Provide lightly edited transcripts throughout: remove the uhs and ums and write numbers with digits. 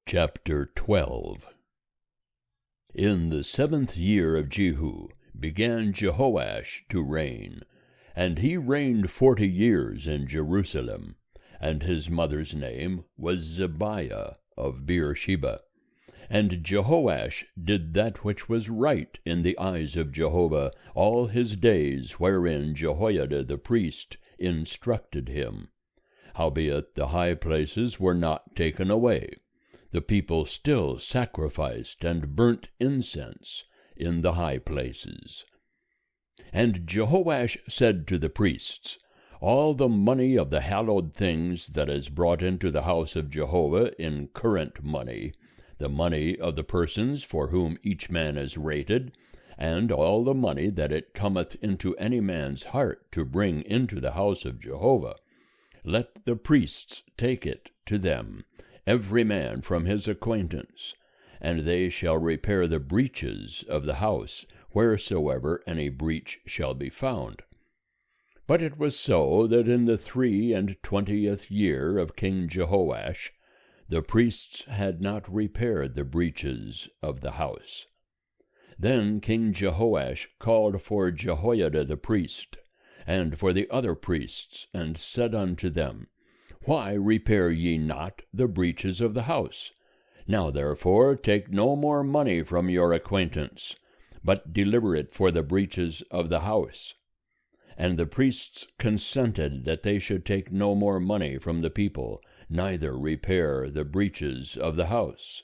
Chapter 12. In the 7th year of Jehu began Jehoash to reign, and he reigned 40 years in Jerusalem, and his mother's name was Zibiah of Beersheba. And Jehoash did that which was right in the eyes of Jehovah all his days, wherein Jehoiada the priest instructed him. Howbeit the high places were not taken away. The people still sacrificed and burnt incense in the high places. And Jehoash said to the priests, All the money of the hallowed things that is brought into the house of Jehovah in current money, the money of the persons for whom each man is rated, and all the money that it cometh into any man's heart to bring into the house of Jehovah, let the priests take it to them, every man from his acquaintance, and they shall repair the breaches of the house, wheresoever any breach shall be found. But it was so that in the 23 year of King Jehoash, the priests had not repaired the breaches of the house. Then King Jehoash called for Jehoiada the priest, and for the other priests, and said unto them, Why repair ye not the breaches of the house? Now therefore take no more money from your acquaintance, but deliver it for the breaches of the house. And the priests consented that they should take no more money from the people, neither repair the breaches of the house.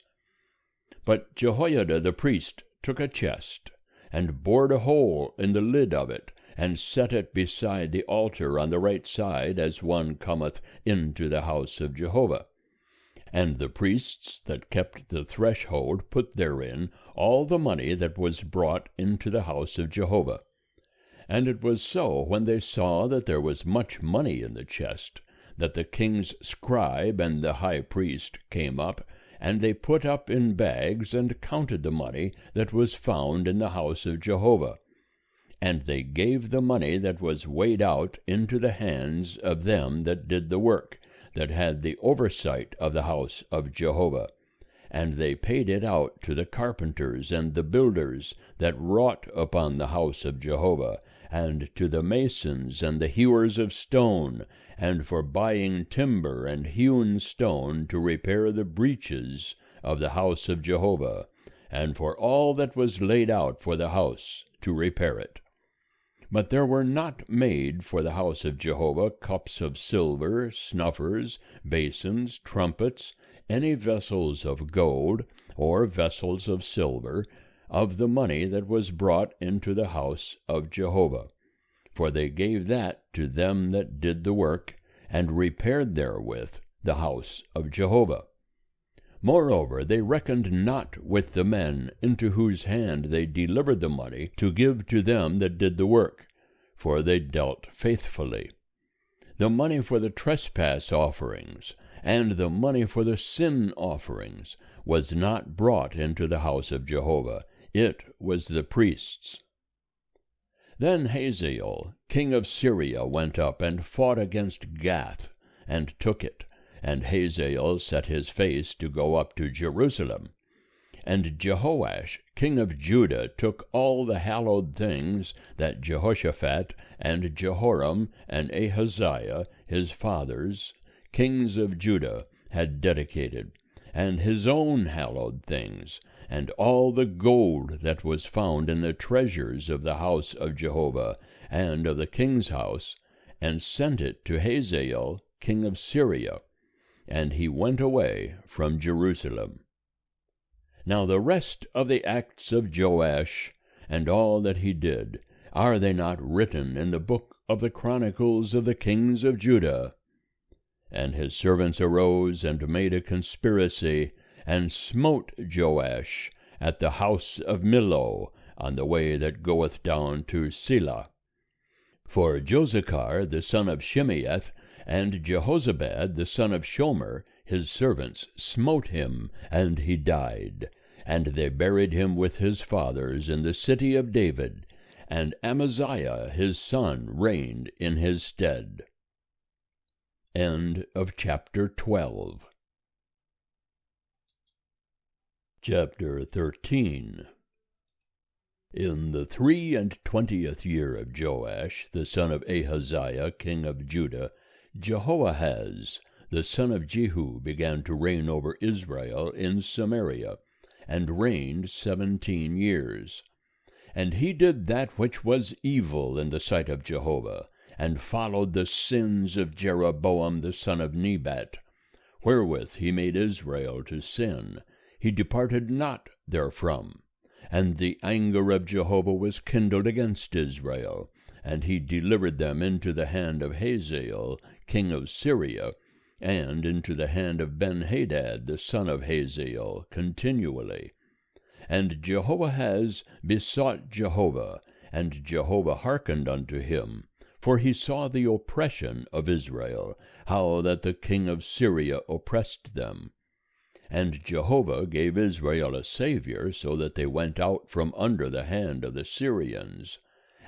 But Jehoiada the priest took a chest, and bored a hole in the lid of it, and set it beside the altar on the right side, as one cometh into the house of Jehovah. And the priests that kept the threshold put therein all the money that was brought into the house of Jehovah. And it was so, when they saw that there was much money in the chest, that the king's scribe and the high priest came up, and they put up in bags and counted the money that was found in the house of Jehovah. And they gave the money that was weighed out into the hands of them that did the work, that had the oversight of the house of Jehovah. And they paid it out to the carpenters and the builders that wrought upon the house of Jehovah, and to the masons and the hewers of stone, and for buying timber and hewn stone to repair the breaches of the house of Jehovah, and for all that was laid out for the house to repair it. But there were not made for the house of Jehovah cups of silver, snuffers, basins, trumpets, any vessels of gold, or vessels of silver, of the money that was brought into the house of Jehovah. For they gave that to them that did the work, and repaired therewith the house of Jehovah. Moreover, they reckoned not with the men into whose hand they delivered the money to give to them that did the work, for they dealt faithfully. The money for the trespass offerings, and the money for the sin offerings, was not brought into the house of Jehovah. It was the priests'. Then Hazael, king of Syria, went up and fought against Gath, and took it. And Hazael set his face to go up to Jerusalem. And Jehoash, king of Judah, took all the hallowed things that Jehoshaphat and Jehoram and Ahaziah, his fathers, kings of Judah, had dedicated, and his own hallowed things, and all the gold that was found in the treasures of the house of Jehovah and of the king's house, and sent it to Hazael, king of Syria. And he went away from Jerusalem. Now the rest of the acts of Joash, and all that he did, are they not written in the book of the chronicles of the kings of Judah? And his servants arose and made a conspiracy, and smote Joash at the house of Millo, on the way that goeth down to Selah. For Josachar the son of Shimeath, and Jehozabad the son of Shomer, his servants, smote him, and he died. And they buried him with his fathers in the city of David, and Amaziah his son reigned in his stead. End of chapter 12. Chapter 13. In the 23 year of Joash, the son of Ahaziah, king of Judah, Jehoahaz, the son of Jehu, began to reign over Israel in Samaria, and reigned 17 years. And he did that which was evil in the sight of Jehovah, and followed the sins of Jeroboam the son of Nebat, wherewith he made Israel to sin. He departed not therefrom. And the anger of Jehovah was kindled against Israel, and he delivered them into the hand of Hazael, king of Syria, and into the hand of Benhadad, the son of Hazael, continually. And Jehoahaz besought Jehovah, and Jehovah hearkened unto him, for he saw the oppression of Israel, how that the king of Syria oppressed them. And Jehovah gave Israel a Saviour, so that they went out from under the hand of the Syrians.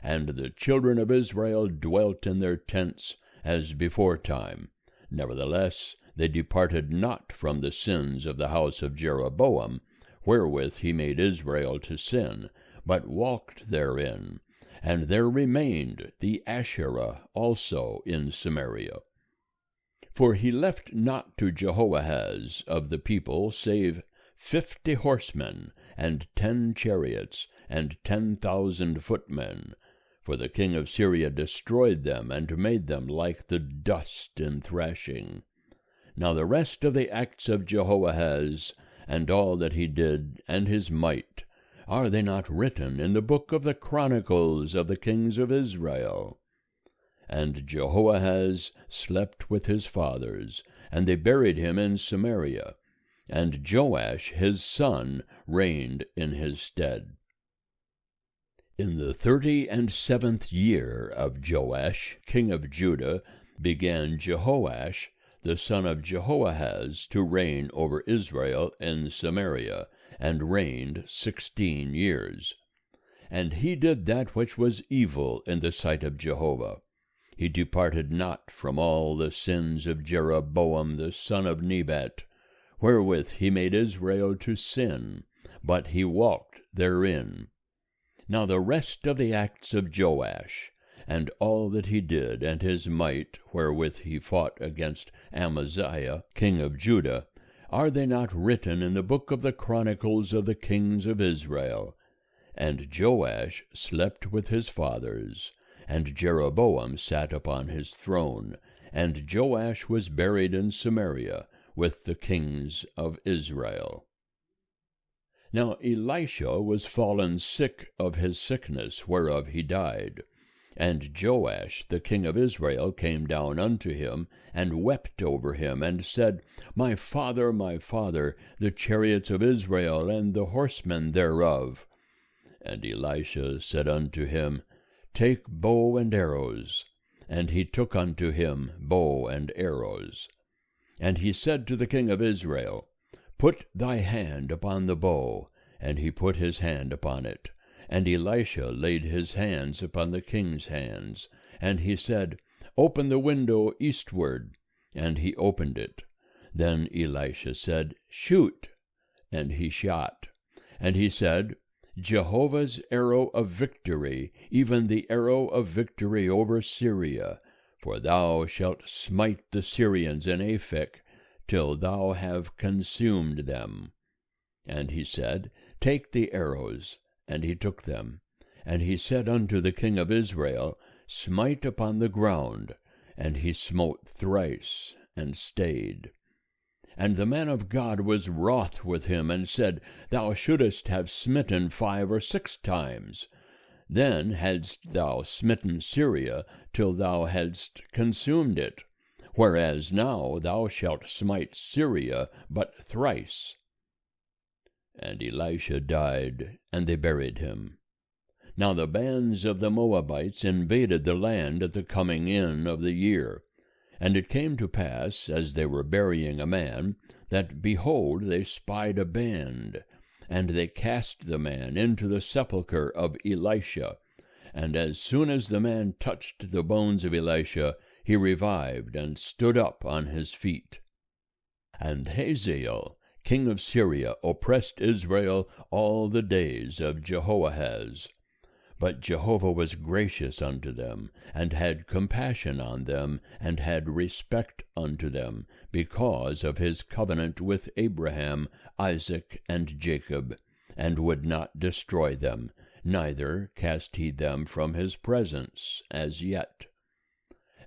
And the children of Israel dwelt in their tents as beforetime. Nevertheless, they departed not from the sins of the house of Jeroboam, wherewith he made Israel to sin, but walked therein. And there remained the Asherah also in Samaria. For he left not to Jehoahaz of the people save 50 horsemen, and 10 chariots, and 10,000 footmen. For the king of Syria destroyed them, and made them like the dust in thrashing. Now the rest of the acts of Jehoahaz, and all that he did, and his might, are they not written in the book of the Chronicles of the kings of Israel? And Jehoahaz slept with his fathers, and they buried him in Samaria. And Joash his son reigned in his stead. In the 37th year of Joash, king of Judah, began Jehoash, the son of Jehoahaz, to reign over Israel in Samaria, and reigned 16 years. And he did that which was evil in the sight of Jehovah. He departed not from all the sins of Jeroboam the son of Nebat, wherewith he made Israel to sin, but he walked therein. Now the rest of the acts of Joash, and all that he did, and his might, wherewith he fought against Amaziah, king of Judah, are they not written in the book of the Chronicles of the kings of Israel? And Joash slept with his fathers, and Jeroboam sat upon his throne, and Joash was buried in Samaria with the kings of Israel. Now Elisha was fallen sick of his sickness, whereof he died. And Joash the king of Israel came down unto him, and wept over him, and said, my father, the chariots of Israel, and the horsemen thereof. And Elisha said unto him, take bow and arrows. And he took unto him bow and arrows. And he said to the king of Israel, put thy hand upon the bow. And he put his hand upon it. And Elisha laid his hands upon the king's hands. And he said, open the window eastward. And he opened it. Then Elisha said, shoot. And he shot. And he said, Jehovah's arrow of victory, even the arrow of victory over Syria. For thou shalt smite the Syrians in Aphek, till thou have consumed them. And he said, take the arrows. And he took them. And he said unto the king of Israel, smite upon the ground. And he smote thrice, and stayed. And the man of God was wroth with him, and said, thou shouldest have smitten 5 or 6 times. Then hadst thou smitten Syria, till thou hadst consumed it. Whereas now thou shalt smite Syria but thrice. And Elisha died, and they buried him. Now the bands of the Moabites invaded the land at the coming in of the year. And it came to pass, as they were burying a man, that, behold, they spied a band. And they cast the man into the sepulchre of Elisha. And as soon as the man touched the bones of Elisha, he revived, and stood up on his feet. And Hazael, king of Syria, oppressed Israel all the days of Jehoahaz. But Jehovah was gracious unto them, and had compassion on them, and had respect unto them, because of his covenant with Abraham, Isaac, and Jacob, and would not destroy them, neither cast he them from his presence as yet.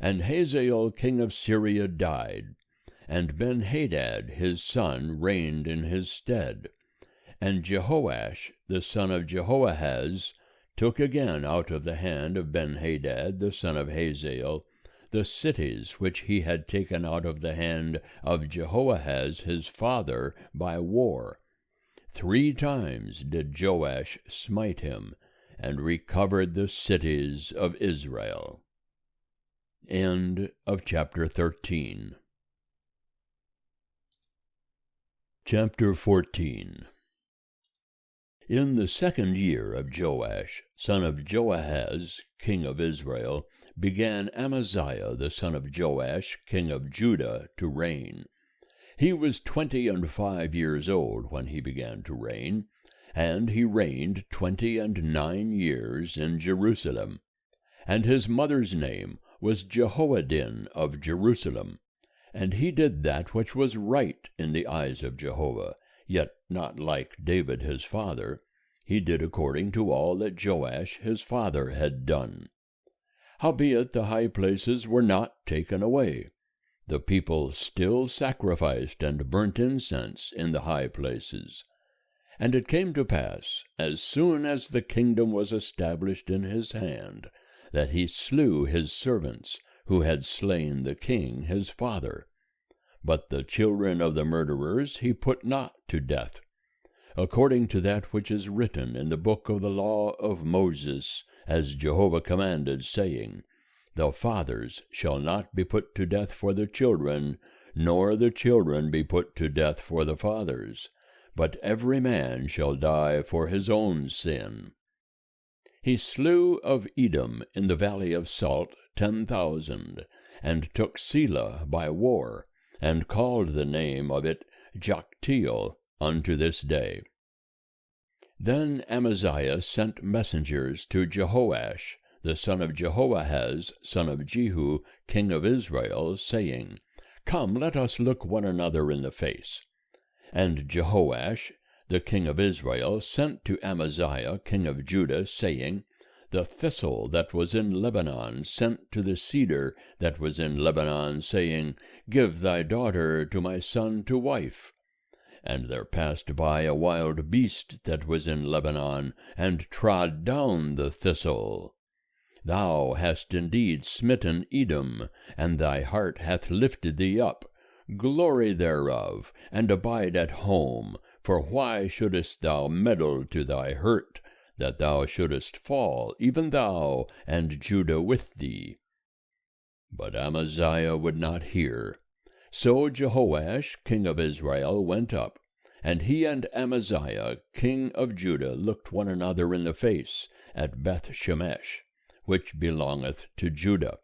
And Hazael king of Syria died, and Benhadad his son reigned in his stead. And Jehoash the son of Jehoahaz took again out of the hand of Benhadad the son of Hazael the cities which he had taken out of the hand of Jehoahaz his father by war. 3 times did Joash smite him, and recovered the cities of Israel. End of chapter 13. Chapter 14. In the 2nd year of Joash, son of Joahaz, king of Israel, began Amaziah the son of Joash, king of Judah, to reign. He was 25 years old when he began to reign, and he reigned 29 years in Jerusalem. And his mother's name was Jehoaddin of Jerusalem. And he did that which was right in the eyes of Jehovah, yet not like David his father. He did according to all that Joash his father had done. Howbeit the high places were not taken away. The people still sacrificed and burnt incense in the high places. And it came to pass, as soon as the kingdom was established in his hand, that he slew his servants, who had slain the king his father. But the children of the murderers he put not to death, according to that which is written in the book of the law of Moses, as Jehovah commanded, saying, The fathers shall not be put to death for the children, nor the children be put to death for the fathers, but every man shall die for his own sin. He slew of Edom in the valley of Salt 10,000, and took Selah by war, and called the name of it Joktheel unto this day. Then Amaziah sent messengers to Jehoash, the son of Jehoahaz, son of Jehu, king of Israel, saying, Come, let us look one another in the face. And Jehoash, the king of Israel, sent to Amaziah, king of Judah, saying, The thistle that was in Lebanon sent to the cedar that was in Lebanon, saying, Give thy daughter to my son to wife. And there passed by a wild beast that was in Lebanon, and trod down the thistle. Thou hast indeed smitten Edom, and thy heart hath lifted thee up. Glory thereof, and abide at home, for why shouldest thou meddle to thy hurt, that thou shouldest fall, even thou, and Judah with thee? But Amaziah would not hear. So Jehoash, king of Israel, went up, and he and Amaziah, king of Judah, looked one another in the face at Beth-shemesh, which belongeth to Judah.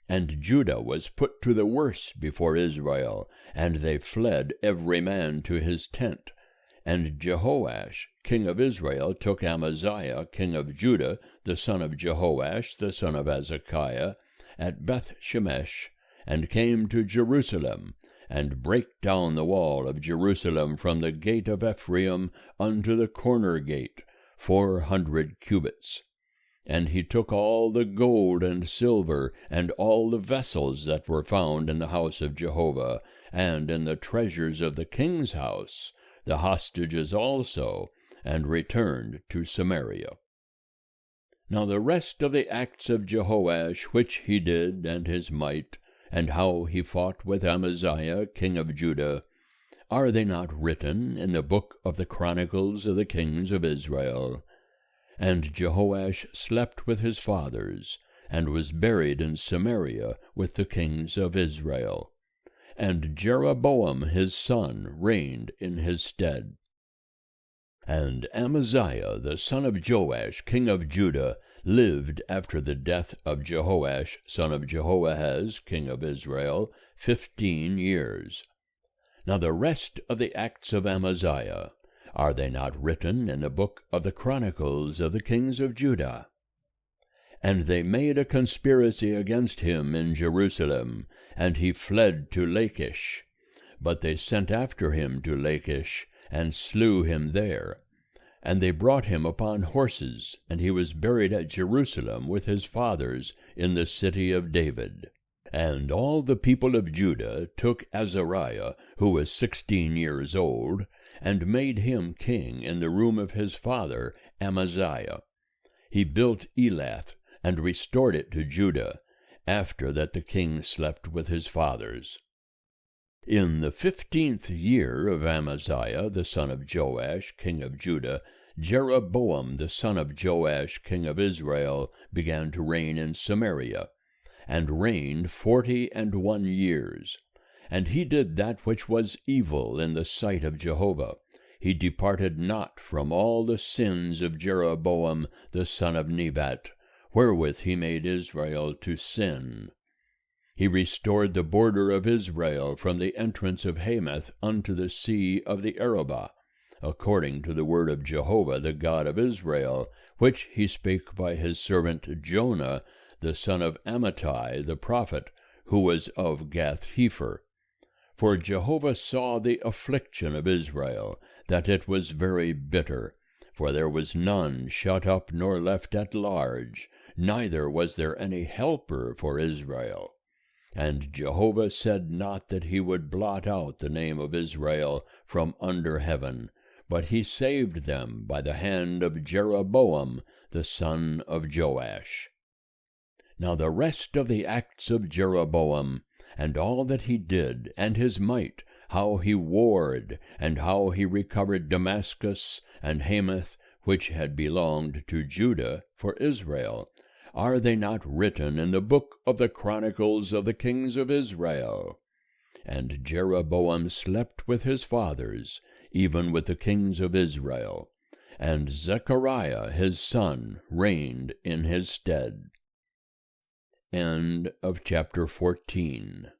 And Judah was put to the worse before Israel, and they fled every man to his tent. And Jehoash, king of Israel, took Amaziah, king of Judah, the son of Jehoash, the son of Hezekiah, at Beth-shemesh, and came to Jerusalem, and brake down the wall of Jerusalem from the gate of Ephraim unto the corner gate, 400 cubits. And he took all the gold and silver, and all the vessels that were found in the house of Jehovah, and in the treasures of the king's house, the hostages also, and returned to Samaria. Now the rest of the acts of Jehoash which he did, and his might, and how he fought with Amaziah king of Judah, are they not written in the book of the Chronicles of the kings of Israel? And Jehoash slept with his fathers, and was buried in Samaria with the kings of Israel. And Jeroboam his son reigned in his stead. And Amaziah the son of Joash king of Judah lived after the death of Jehoash son of Jehoahaz king of Israel 15 years. Now the rest of the acts of Amaziah, are they not written in the book of the Chronicles of the kings of Judah? And they made a conspiracy against him in Jerusalem, and he fled to Lachish. But they sent after him to Lachish, and slew him there. And they brought him upon horses, and he was buried at Jerusalem with his fathers in the city of David. And all the people of Judah took Azariah, who was 16 years old, and made him king in the room of his father Amaziah. He built Elath, and restored it to Judah, after that the king slept with his fathers. In the 15th year of Amaziah the son of Joash, king of Judah, Jeroboam the son of Joash, king of Israel, began to reign in Samaria, and reigned 41 years. And he did that which was evil in the sight of Jehovah. He departed not from all the sins of Jeroboam the son of Nebat, wherewith he made Israel to sin. He restored the border of Israel from the entrance of Hamath unto the sea of the Arabah, according to the word of Jehovah the God of Israel, which he spake by his servant Jonah, the son of Amittai the prophet, who was of Gath-hepher. For Jehovah saw the affliction of Israel, that it was very bitter, for there was none shut up nor left at large, neither was there any helper for Israel. And Jehovah said not that he would blot out the name of Israel from under heaven, but he saved them by the hand of Jeroboam the son of Joash. Now the rest of the acts of Jeroboam, and all that he did, and his might, how he warred, and how he recovered Damascus and Hamath, which had belonged to Judah, for Israel, are they not written in the book of the Chronicles of the kings of Israel? And Jeroboam slept with his fathers, even with the kings of Israel, and Zechariah his son reigned in his stead. End of chapter 14.